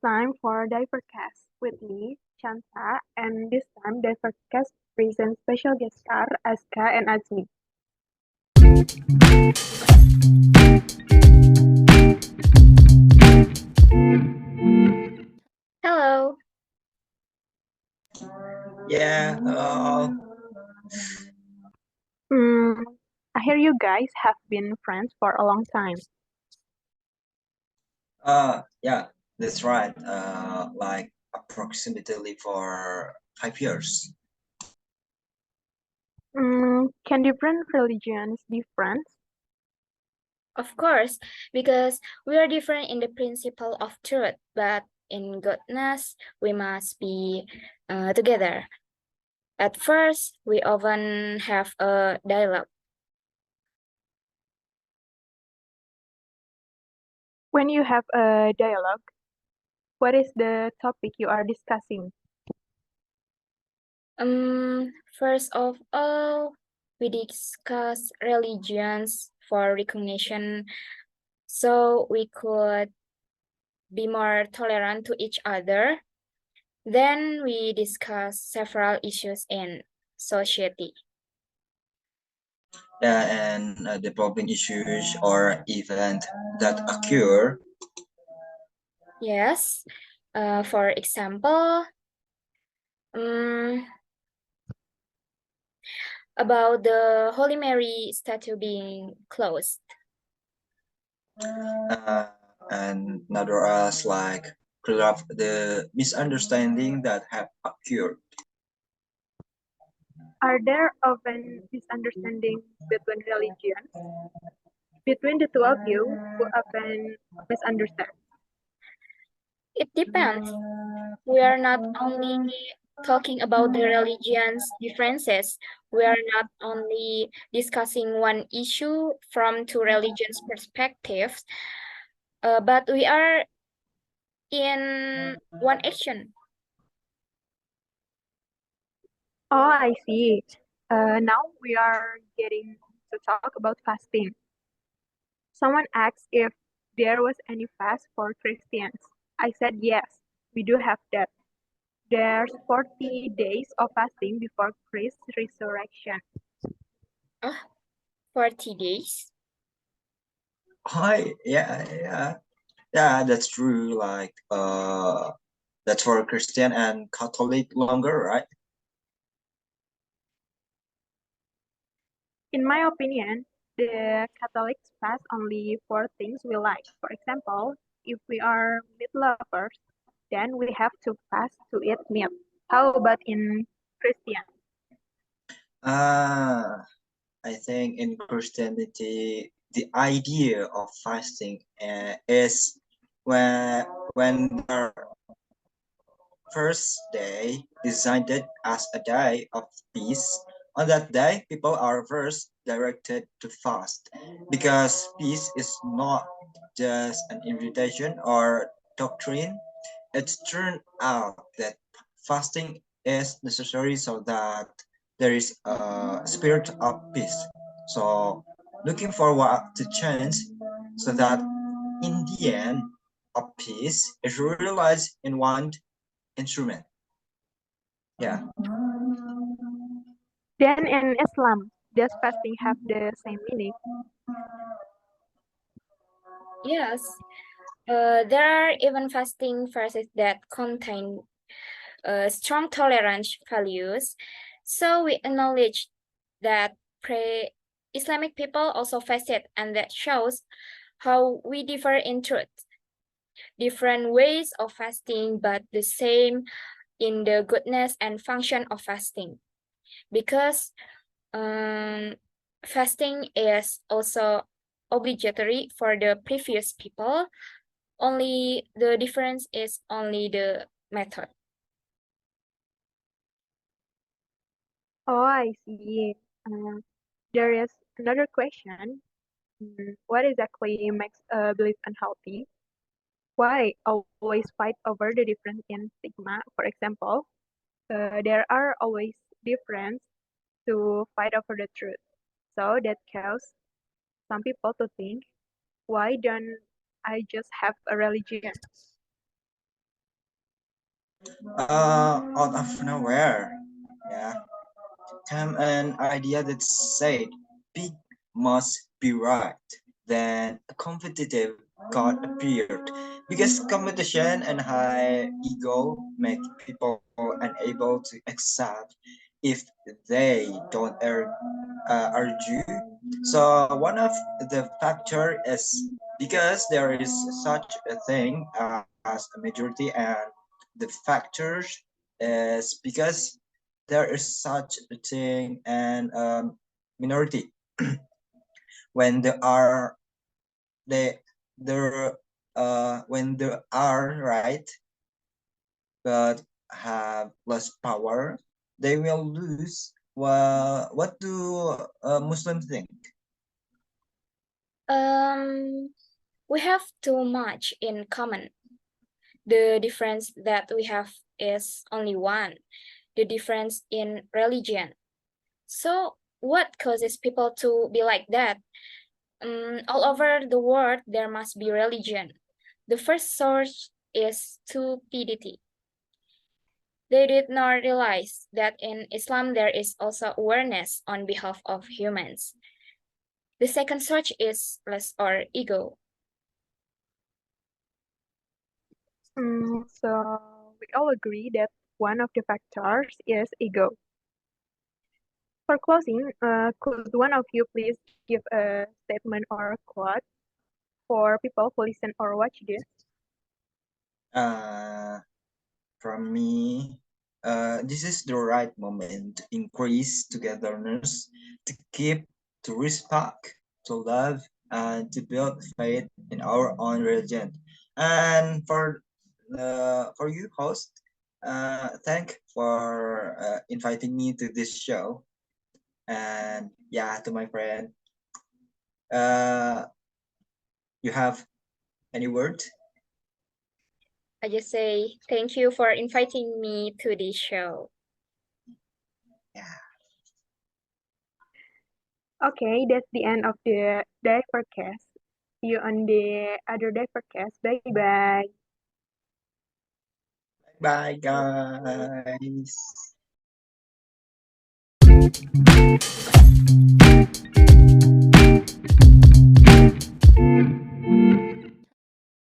time for DIVERCAST with me, Chansa, and this time DIVERCAST presents special guest star Azka and Azmi. Hello. Yeah, I hear you guys have been friends for a long time. yeah, that's right. Like approximately for 5 years. Can different religions be friends? Of course, because we are different in the principle of truth, but in goodness, we must be together. At first, we often have a dialogue. When you have a dialogue, what is the topic you are discussing? First of all, we discuss religions for recognition, so we could be more tolerant to each other. Then we discuss several issues in society. Yeah, and developing issues or event that occur. Yes. For example, about the Holy Mary statue being closed. And another as like clear up the misunderstanding that have occurred. Are there often misunderstandings between religions? Between the two of you, who often misunderstand? It depends. We are not only talking about the religion's differences, we are not only discussing one issue from two religions' perspectives, but we are in one action. Oh, I see. Now we are getting to talk about fasting. Someone asked if there was any fast for Christians. I said yes, we do have that. There's 40 days of fasting before Christ's resurrection. 40 days? Hi, yeah, that's true. Like, that's for Christian and Catholic longer, right? In my opinion, the Catholics fast only for things we like. For example, if we are meat lovers, then we have to fast to eat meat. How about in Christian? I think in Christianity, the idea of fasting is when the first day designated as a day of peace. On that day, people are first directed to fast because peace is not just an invitation or doctrine. It's turned out that fasting is necessary so that there is a spirit of peace. So looking forward to change so that in the end of peace is realized in one instrument. Yeah. Then in Islam, does fasting have the same meaning? Yes. There are even fasting verses that contain strong tolerance values. So we acknowledge that pre-Islamic people also fasted, and that shows how we differ in truth. Different ways of fasting, but the same in the goodness and function of fasting. Because fasting is also obligatory for the previous people, only the difference is only the method. Oh, I see. There is another question. What exactly makes a belief unhealthy? Why always fight over the difference in stigma? For example, there are always difference to fight over the truth. So that causes some people to think, why don't I just have a religion? Out of nowhere, yeah, came an idea that said big must be right. Then a competitive god appeared because competition and high ego make people unable to accept if they don't argue. So one of the factor is because there is such a thing as a majority, and the factors is because there is such a thing and minority. When there are they there when there are right but have less power, they will lose. Well, what do Muslims think? We have too much in common. The difference that we have is only one, the difference in religion. So what causes people to be like that? All over the world, there must be religion. The first source is stupidity. They did not realize that in Islam there is also awareness on behalf of humans. The second source is lust or ego. So we all agree that one of the factors is ego. For closing, could one of you please give a statement or a quote for people who listen or watch this? From me, this is the right moment to increase togetherness, to keep, to respect, to love, and to build faith in our own religion. And for you, host, thank for inviting me to this show. And yeah, to my friend, uh, you have any word? I just say thank you for inviting me to this show. Yeah. Okay, that's the end of the DIVERCAST. See you on the other DIVERCAST. Bye bye. Bye, guys.